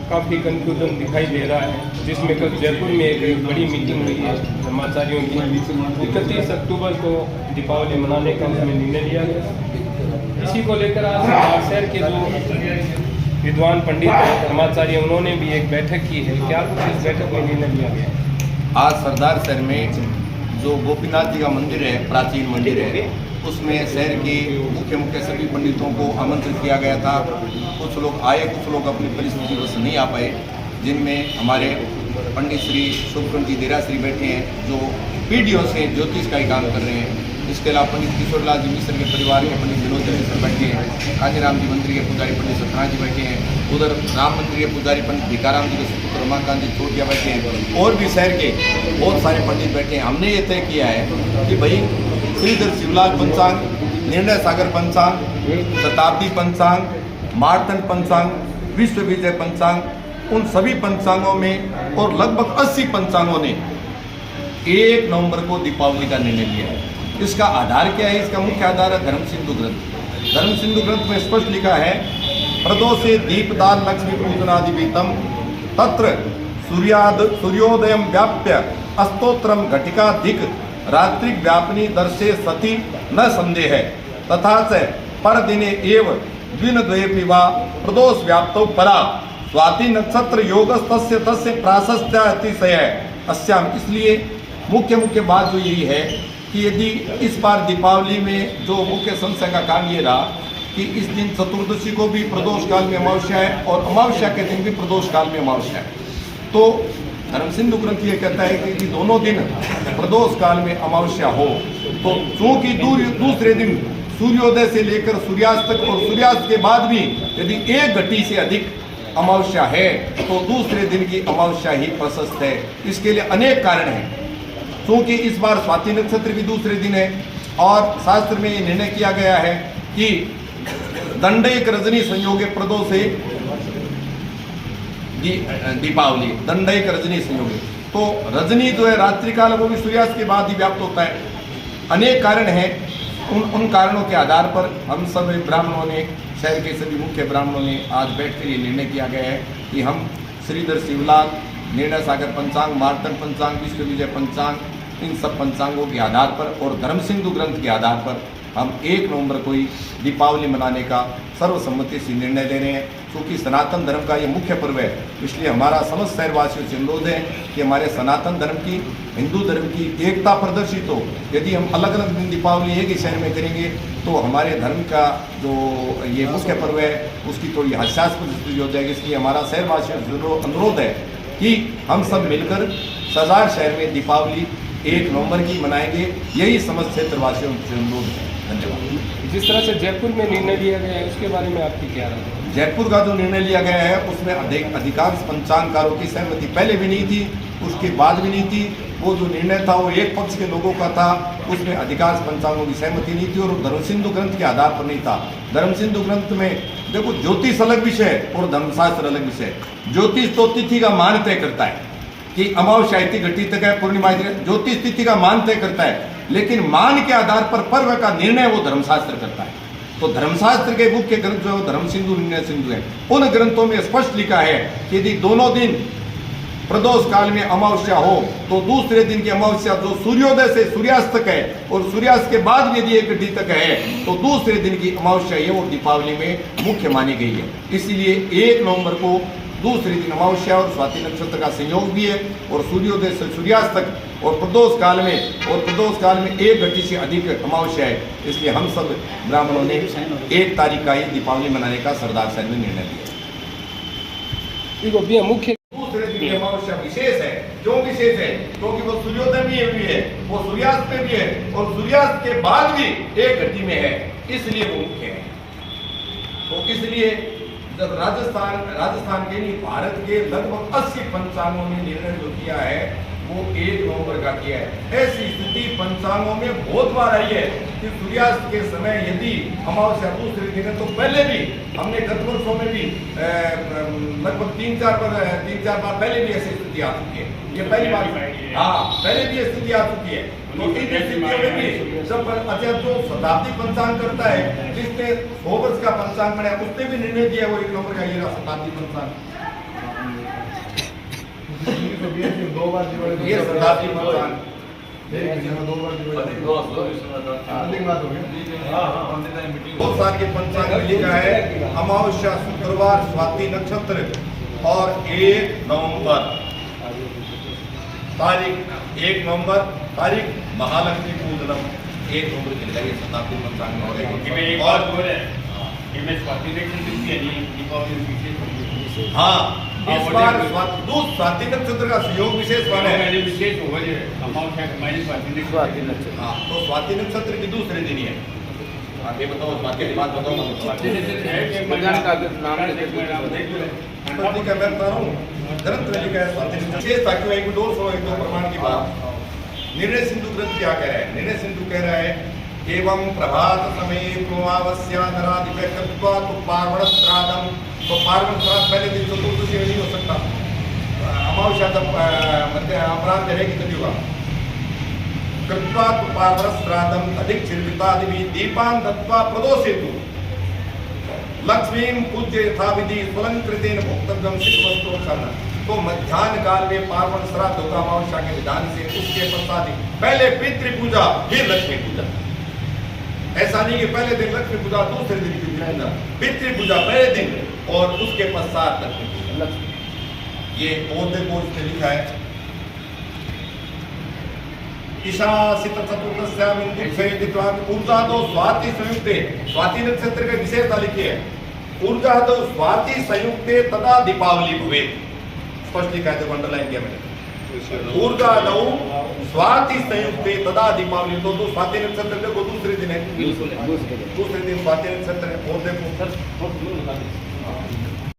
काफ़ी कन्फ्यूजन दिखाई दे रहा है, जिसमें कल जयपुर में एक बड़ी मीटिंग हुई है धर्माचार्यों की। 31 अक्टूबर को दीपावली मनाने का उसमें निर्णय लिया गया। इसी को लेकर आज शहर के जो विद्वान पंडित हैं धर्माचार्य, उन्होंने भी एक बैठक की है। क्या कुछ इस बैठक में निर्णय लिया गया? आज सरदार शहर में जो गोपीनाथ जी का मंदिर है, प्राचीन मंदिर है, उसमें शहर के मुख्य सभी पंडितों को आमंत्रित किया गया था। कुछ लोग आए, कुछ लोग अपनी परिस्थिति वश नहीं आ पाए, जिनमें हमारे पंडित श्री शुभकंठ जी देराश्री बैठे हैं, जो पीढ़ियों से ज्योतिष का ही काम कर रहे हैं। इसके अलावा पंडित किशोरलाल जी मिश्र के परिवार के पंडित विनोद जी मिश्र बैठे हैं, काजीराम जी मंदिर के पुजारी पंडित सत्यनारायण जी बैठे हैं, उधर राम मंदिर के पुजारी पंडित भिकाराम जी के सुपुत्र रमाकांत जी छोटिया बैठे हैं, और भी शहर के बहुत सारे पंडित बैठे हैं। हमने ये तय किया है कि भाई श्रीधर शिवलाल पंचांग, निर्णय सागर पंचांग, शताब्दी पंचांग, मार्तंड पंचांग, विश्व विजय पंचांग, उन सभी पंचांगों में और लगभग 80 पंचांगों ने 1 नवंबर को दीपावली का निर्णय लिया है। इसका आधार क्या है? इसका मुख्य आधार है धर्म सिंधु ग्रंथ। धर्म सिंधु ग्रंथ में स्पष्ट लिखा है, प्रदोषे दीपदान लक्ष्मी पूजनादि बीतम तत्र सूर्योदयम व्याप्य अस्तोत्रम घटिका दिक रात्रि व्यापनी दर्शे सती न संदेह तथा से पर दिने एव द्विनद्वयेपि वा प्रदोष व्याप्तौ परा स्वाति नक्षत्र योगस तस्य तस्य प्राशस्त्य अतिशय अस्याम। इसलिए मुख्य बात जो यही है कि यदि इस बार दीपावली में जो मुख्य संशय का कारण ये रहा कि इस दिन चतुर्दशी को भी प्रदोष काल में अमावस्या है और अमावस्या के दिन भी प्रदोष काल में अमावस्या है, तो धर्म सिंधु ग्रंथ ये कहता है कि यदि दोनों दिन प्रदोष काल में अमावस्या हो तो चूंकि दूसरे दिन सूर्योदय से लेकर सूर्यास्त तक और सूर्यास्त के बाद भी यदि 1 घटी से अधिक अमावस्या है तो दूसरे दिन की अमावस्या ही प्रशस्त है। इसके लिए अनेक कारण हैं। क्योंकि इस बार स्वाति नक्षत्र भी दूसरे दिन है और शास्त्र में ये निर्णय किया गया है कि दंडैक रजनी संयोगे प्रदोषे दीपावली, दंडैक रजनी संयोगे, तो रजनी जो है रात्रि काल वो भी सूर्यास्त के बाद ही व्याप्त होता है। अनेक कारण हैं। उन कारणों के आधार पर हम सब ब्राह्मणों ने, शहर के सभी मुख्य ब्राह्मणों ने आज बैठकर ये निर्णय किया गया है कि हम श्रीधर शिवलाल, निर्णय सागर पंचांग, मार्तंड पंचांग, विश्व विजय पंचांग, इन सब पंचांगों के आधार पर और धर्म सिंधु ग्रंथ के आधार पर हम 1 नवंबर को ही दीपावली मनाने का सर्वसम्मति से निर्णय ले रहे हैं। क्योंकि सनातन धर्म का ये मुख्य पर्व है, इसलिए हमारा समस्त शहरवासियों से अनुरोध है कि हमारे सनातन धर्म की, हिंदू धर्म की एकता प्रदर्शित हो। यदि हम अलग अलग दिन दीपावली एक ही शहर में करेंगे तो हमारे धर्म का जो ये मुख्य पर्व है उसकी थोड़ी हास्यास्पद स्थिति हो जाएगी। इसलिए हमारा शहरवासियों से अनुरोध है कि हम सब मिलकर सरदार शहर में दीपावली 1 नवंबर की मनाएंगे। यही समस्त क्षेत्रवासियों से अनुरोध है। धन्यवाद। जिस तरह से जयपुर में निर्णय लिया गया है उसके बारे में आपकी क्या राय है? जयपुर का जो निर्णय लिया गया है उसमें अधिकांश पंचांगकारों की सहमति पहले भी नहीं थी, उसके बाद भी नहीं थी। वो जो निर्णय था वो एक पक्ष के लोगों का था, उसमें अधिकांश पंचांगों की सहमति नहीं थी और धर्म सिंधु ग्रंथ के आधार पर नहीं था। धर्म सिंधु ग्रंथ में देखो, ज्योतिष अलग विषय है और धर्मशास्त्र अलग विषय है। ज्योतिष तो तिथि का मान तय करता है कि अमावस्या इतनी घटी तक है, पूर्णिमा, ज्योतिष तिथि का मान तय करता है, लेकिन मान के आधार पर पर्व का निर्णय वो धर्मशास्त्र करता है। तो धर्मशास्त्र के मुख्य ग्रंथ जो है धर्म सिंधु, निर्णय सिंधु है। उन ग्रंथों में स्पष्ट लिखा है कि यदि दोनों दिन प्रदोष काल में अमावस्या हो तो दूसरे दिन की अमावस्या जो सूर्योदय से सूर्यास्त तक है और सूर्यास्त के बाद भी यदि 1 घटी तक है तो दूसरे दिन की अमावस्या ये वो दीपावली में मुख्य मानी गई है। इसलिए 1 नवंबर को दूसरे दिन अमावस्या और स्वाति नक्षत्र का संयोग भी है और सूर्योदय से सूर्यास्त तक और प्रदोष काल में 1 घटी से अधिक अमावस्या है। इसलिए हम सब ब्राह्मणों ने 1 तारीख का ही दीपावली मनाने का सरदार शहर में निर्णय लिया। मुख्य दूसरे दिन की अमावस्या विशेष है। क्यों विशेष है? क्योंकि वो सूर्योदय भी है, वो सूर्यास्त में भी है और सूर्यास्त के बाद भी 1 घटी में है, इसलिए वो मुख्य है। तो इसलिए जब राजस्थान के नहीं, भारत के लगभग 80 पंचांगों ने निर्णय जो किया है वो 1 नवंबर का किया है। ऐसी स्थिति पंचांगों में बहुत बार आई है कि सूर्यास्त के समय यदि अमावस्या दूसरे दिन है तो पहले भी हमने गत वर्षों में भी लगभग 3-4 बार पहले भी ऐसी स्थिति आ चुकी है। ये पहली बार, हाँ, पहले भी ये स्थिति आ चुकी है। तो इन स्थितियों में भी जब अच्छा जो शताब्दी पंचांग करता है, जिसने 100 वर्ष का पंचांग बनाया, उसने भी निर्णय दिया वो 1 नवंबर का ये शताब्दी पंचांग। दो बार दिवाली ये शताब्दी पंचांग दो बार दिवाली अंतिम बात हो गई। 2 साल के पंचांग में लिखा है अमावस्या शुक्रवार स्वाति नक्षत्र और 1 नवंबर तारीख महालक्ष्मी पूजनम 1 नवंबर के लिए शताब्दी पंचांग में हो और हाँ इस बार स्वाति नक्षत्र का सहयोग विशेष वाला है। हाँ तो स्वाति नक्षत्र की दूसरे दिन ही है। आगे बताओ स्वाति की बात बताओ। मैं बता रहा हूँ ग्रंथ में लिखा है स्वाति विशेष ताकि एक दो प्रमाण की बात। निर्णय सिंधु ग्रंथ क्या कह रहा है? निर्णय सिंधु कह रहा है एवं प्रभात समय तो पार्वण श्राद्धम, तो पार्वण श्राद्ध पहले दिन चतुर्दशी नहीं हो सकता, अमावस्या जब अपराध रहेगी तभी होगा। कृत्वा तो पार्वण श्राद्धम अधिक छिर्वितादि दीपान दत्वा प्रदोषेतु लक्ष्मीं पूज्य यथा विधि स्वलंकृतेन भोक्तव्यम सिद्धवस्तु। तो मध्याह्न काल में पार्वण श्राद्ध होगा अमावस्या के विधान से, उसके पश्चात पहले पितृ पूजा फिर लक्ष्मी पूजा। ऐसा नहीं कि पहले दिन लक्ष्मी पूजा दूसरे दिन की पूजा, पितृ पूजा पहले दिन और उसके पश्चात लक्ष्मी पूजा। ये पौधे को इसमें लिखा है ईशासित चतुर्थस्याम ऊर्जा दो स्वाति संयुक्ते, स्वाति नक्षत्र के विशेषता लिखी है ऊर्जा दो स्वाति संयुक्ते तदा दीपावली भवे। स्पष्ट लिखा है, अंडरलाइन किया मैंने। ऊर्जा दो स्वाति संयुक्ते तदा दीपावली। तो स्वाति नक्षत्र को दूसरे दिन है, दूसरे दिन स्वाति नक्षत्र है। और देखो